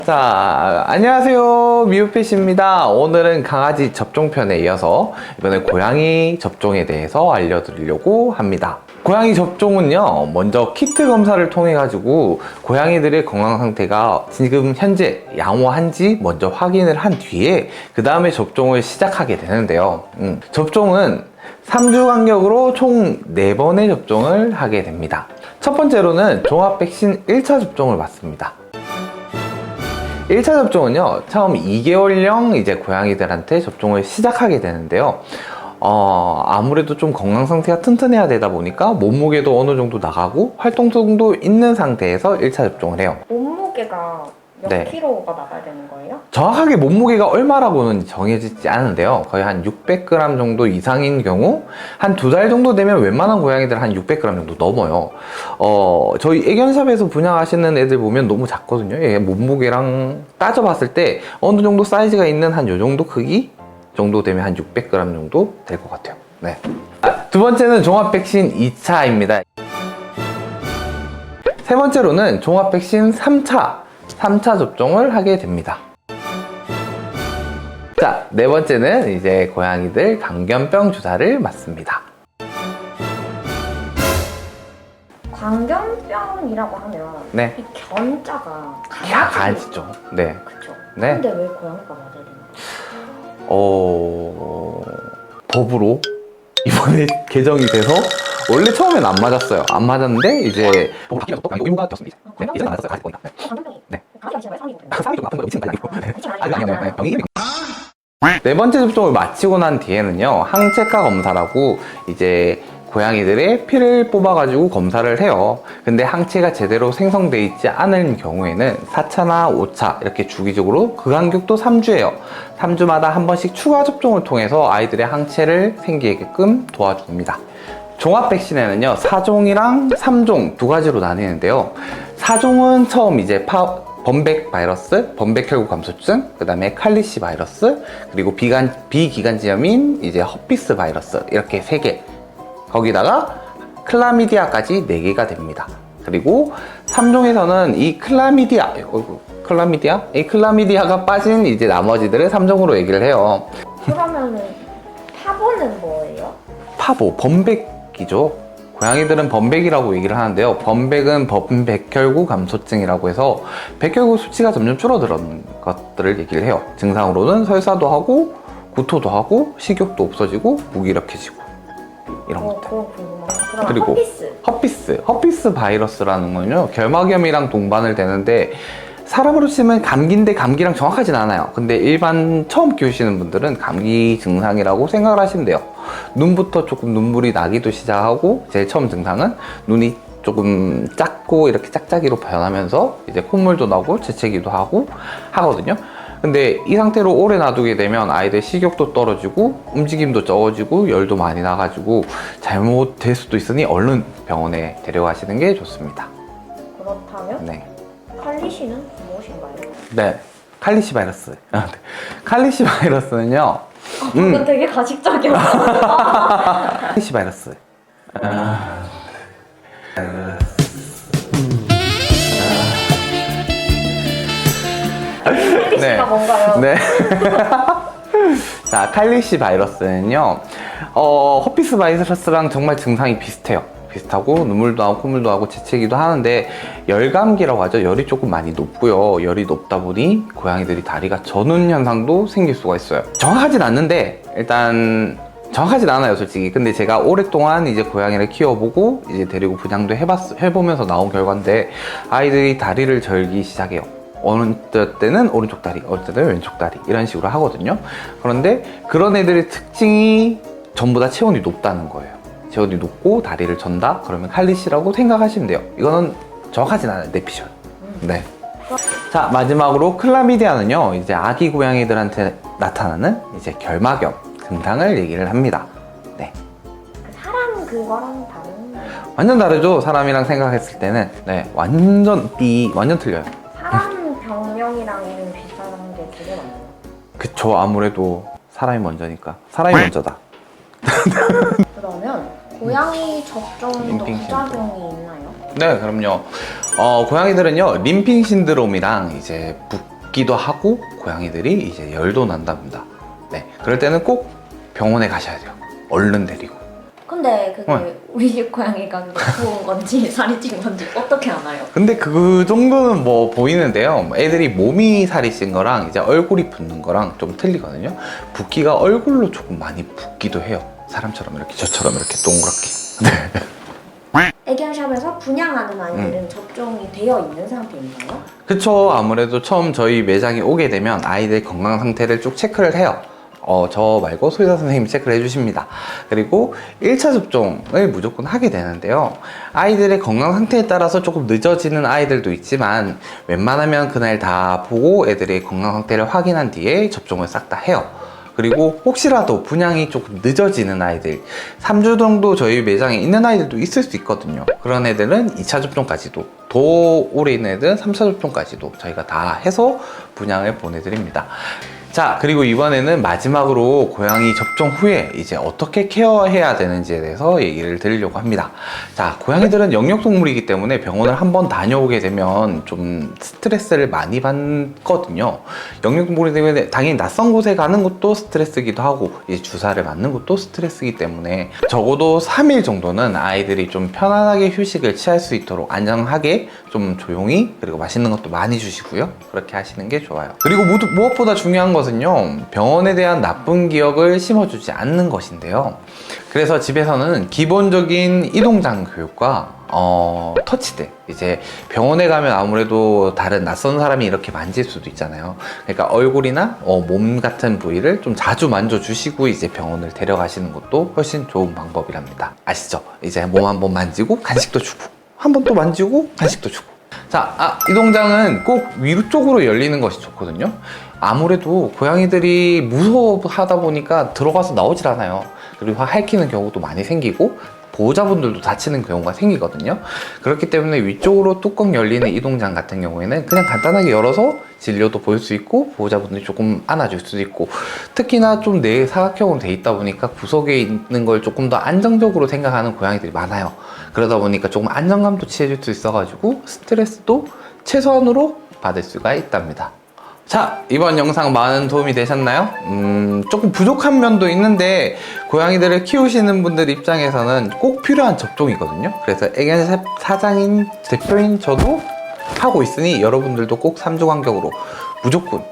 자, 안녕하세요. 미우펫입니다. 오늘은 강아지 접종편에 이어서 이번에 고양이 접종에 대해서 알려드리려고 합니다. 고양이 접종은요, 먼저 키트 검사를 통해 가지고 고양이들의 건강 상태가 지금 현재 양호한지 먼저 확인을 한 뒤에 그 다음에 접종을 시작하게 되는데요. 접종은 3주 간격으로 총 4번의 접종을 하게 됩니다. 첫 번째로는 종합 백신 1차 접종을 받습니다. 1차 접종은요, 처음 2개월령 이제 고양이들한테 접종을 시작하게 되는데요. 아무래도 좀 건강 상태가 튼튼해야 되다 보니까 몸무게도 어느 정도 나가고 활동성도 있는 상태에서 1차 접종을 해요. 몸무게가 몇 킬로가 나가야 되는 거예요? 정확하게 몸무게가 얼마라고는 정해지지 않은데요. 거의 한 600g 정도 이상인 경우 한 2달 정도 되면 웬만한 고양이들 한 600g 정도 넘어요. 저희 애견샵에서 분양하시는 애들 보면 너무 작거든요. 얘 몸무게랑 따져봤을 때 어느 정도 사이즈가 있는 한 요 정도 크기 정도 되면 한 600g 정도 될 것 같아요. 네. 두 번째는 종합 백신 2차입니다. 세 번째로는 종합 백신 3차 접종을 하게 됩니다. 자, 네 번째는 이제 고양이들 광견병 주사를 맞습니다. 광견병이라고 하면 네. 이 견자가 강아지죠. 네. 그쵸? 네. 근데 왜 고양이가 맞아야 되는 거예요? 법으로 이번에 개정이 돼서 원래 처음엔 안 맞았어요. 안 맞았는데 이제 법으로 바뀌면서 또 강의 의무가 되었습니다. 네, 예전에 안 맞았어요. 강아지 거니까. 광견병이 네. 강아지가 지나면 사람이 좀 아픈 거 미치는 거 아니고. 아니고 병이 네 번째 접종을 마치고 난 뒤에는요, 항체가 검사라고 이제 고양이들의 피를 뽑아가지고 검사를 해요. 근데 항체가 제대로 생성돼 있지 않은 경우에는 4차나 5차 이렇게 주기적으로 그 간격도 3주예요. 3주마다 한 번씩 추가 접종을 통해서 아이들의 항체를 생기게끔 도와줍니다. 종합 백신에는요, 4종이랑 3종 두 가지로 나뉘는데요. 4종은 처음 이제 범백 바이러스, 범백혈구 감소증, 그 다음에 칼리시 바이러스, 그리고 비기관지염인 이제 허피스 바이러스, 이렇게 3개. 거기다가 클라미디아까지 4개가 됩니다. 그리고 3종에서는 이 클라미디아가 빠진 이제 나머지들을 3종으로 얘기를 해요. 그러면은 파보는 뭐예요? 파보, 범백이죠. 고양이들은 범백이라고 얘기를 하는데요. 범백은 범백혈구 감소증이라고 해서 백혈구 수치가 점점 줄어드는 것들을 얘기를 해요. 증상으로는 설사도 하고 구토도 하고 식욕도 없어지고 무기력해지고 이런 것들. 그건 궁금하다. 그리고 허피스 바이러스라는 건요, 결막염이랑 동반을 되는데 사람으로 치면 감기인데 감기랑 정확하진 않아요. 근데 일반 처음 키우시는 분들은 감기 증상이라고 생각을 하시면 돼요. 눈부터 조금 눈물이 나기도 시작하고, 제일 처음 증상은 눈이 조금 작고 이렇게 짝짝이로 변하면서 이제 콧물도 나고 재채기도 하고 하거든요. 근데 이 상태로 오래 놔두게 되면 아이들 식욕도 떨어지고 움직임도 적어지고 열도 많이 나가지고 잘못될 수도 있으니 얼른 병원에 데려가시는 게 좋습니다. 그렇다면 네. 칼리시는 무엇인가요? 네. 칼리시 바이러스. 칼리시 바이러스는요. 이건 되게 가식적이었어. 칼리시 바이러스. 칼리시가 뭔가요? 네. 자, 칼리시 바이러스는요, 허피스 바이러스랑 정말 증상이 비슷해요. 비슷하고 눈물도 나고 콧물도 나고 재채기도 하는데 열감기라고 하죠. 열이 조금 많이 높고요. 열이 높다 보니 고양이들이 다리가 저는 현상도 생길 수가 있어요. 정확하진 않는데 일단 정확하진 않아요, 솔직히. 근데 제가 오랫동안 이제 고양이를 키워보고 이제 데리고 분양도 해보면서 나온 결과인데 아이들이 다리를 절기 시작해요. 어느 때는 오른쪽 다리, 어느 때는 왼쪽 다리 이런 식으로 하거든요. 그런데 그런 애들의 특징이 전부 다 체온이 높다는 거예요. 체온이 높고 다리를 전다? 그러면 칼리시라고 생각하시면 돼요. 이거는 정확하진 않아요, 내피셜. 네. 자, 마지막으로 클라미디아는요, 이제 아기 고양이들한테 나타나는 이제 결막염 증상을 얘기를 합니다. 네. 사람 그거랑 다른 완전 다르죠? 사람이랑 생각했을 때는. 네. 완전 틀려요. 사람 병명이랑 비슷한 게 되게 많아요. 그쵸. 아무래도 사람이 먼저니까. 사람이 먼저다. 그러면 고양이 접종도 림핑 부작용이 있나요? 네, 그럼요. 고양이들은요, 림핑 신드롬이랑 이제 붓기도 하고 고양이들이 이제 열도 난답니다. 네, 그럴 때는 꼭 병원에 가셔야 돼요. 얼른 데리고. 근데 그게 네. 우리 집 고양이가 그게 부은 건지 살이 찐 건지 어떻게 알아요? 근데 그 정도는 뭐 보이는데요. 애들이 몸이 살이 찐 거랑 이제 얼굴이 붓는 거랑 좀 틀리거든요. 붓기가 얼굴로 조금 많이 붓기도 해요. 사람처럼 이렇게 저처럼 이렇게 동그랗게. 네. 애견샵에서 분양하는 아이들은 접종이 되어 있는 상태인가요? 그쵸. 아무래도 처음 저희 매장에 오게 되면 아이들 건강 상태를 쭉 체크를 해요. 저 말고 소유자 선생님이 체크를 해주십니다. 그리고 1차 접종을 무조건 하게 되는데요. 아이들의 건강 상태에 따라서 조금 늦어지는 아이들도 있지만 웬만하면 그날 다 보고 애들의 건강 상태를 확인한 뒤에 접종을 싹 다 해요. 그리고 혹시라도 분양이 조금 늦어지는 아이들 3주 정도 저희 매장에 있는 아이들도 있을 수 있거든요. 그런 애들은 2차 접종까지도 더 오래 있는 애들은 3차 접종까지도 저희가 다 해서 분양을 보내드립니다. 자, 그리고 이번에는 마지막으로 고양이 접종 후에 이제 어떻게 케어해야 되는지에 대해서 얘기를 드리려고 합니다. 자, 고양이들은 영역동물이기 때문에 병원을 한번 다녀오게 되면 좀 스트레스를 많이 받거든요. 영역동물이기 때문에 당연히 낯선 곳에 가는 것도 스트레스이기도 하고 이제 주사를 맞는 것도 스트레스이기 때문에 적어도 3일 정도는 아이들이 좀 편안하게 휴식을 취할 수 있도록 안정하게 좀 조용히 그리고 맛있는 것도 많이 주시고요. 그렇게 하시는 게 좋아요. 그리고 무엇보다 중요한 것은요, 병원에 대한 나쁜 기억을 심어주지 않는 것인데요. 그래서 집에서는 기본적인 이동장 교육과 터치대, 이제 병원에 가면 아무래도 다른 낯선 사람이 이렇게 만질 수도 있잖아요. 그러니까 얼굴이나 몸 같은 부위를 좀 자주 만져주시고 이제 병원을 데려가시는 것도 훨씬 좋은 방법이랍니다. 아시죠? 이제 몸 한번 만지고 간식도 주고 한 번 또 만지고 간식도 주고. 자, 이 동장은 꼭 위로 쪽으로 열리는 것이 좋거든요. 아무래도 고양이들이 무서워하다 보니까 들어가서 나오질 않아요. 그리고 핥히는 경우도 많이 생기고 보호자분들도 다치는 경우가 생기거든요. 그렇기 때문에 위쪽으로 뚜껑 열리는 이 동장 같은 경우에는 그냥 간단하게 열어서 진료도 볼 수 있고 보호자분들이 조금 안아줄 수도 있고, 특히나 좀 내 사각형으로 돼 있다 보니까 구석에 있는 걸 조금 더 안정적으로 생각하는 고양이들이 많아요. 그러다 보니까 조금 안정감도 취해줄 수 있어가지고 스트레스도 최소한으로 받을 수가 있답니다. 자, 이번 영상 많은 도움이 되셨나요? 조금 부족한 면도 있는데 고양이들을 키우시는 분들 입장에서는 꼭 필요한 접종이거든요. 그래서 애견샵 사장인 대표인 저도 하고 있으니 여러분들도 꼭 3주 간격으로 무조건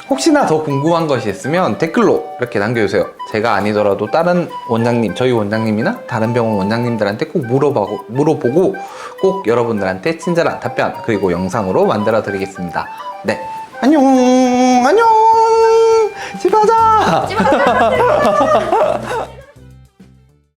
혹시나 더 궁금한 것이 있으면 댓글로 이렇게 남겨주세요. 제가 아니더라도 다른 원장님, 저희 원장님이나 다른 병원 원장님들한테 꼭 물어보고 꼭 여러분들한테 친절한 답변 그리고 영상으로 만들어 드리겠습니다. 네, 안녕. 집에 가자.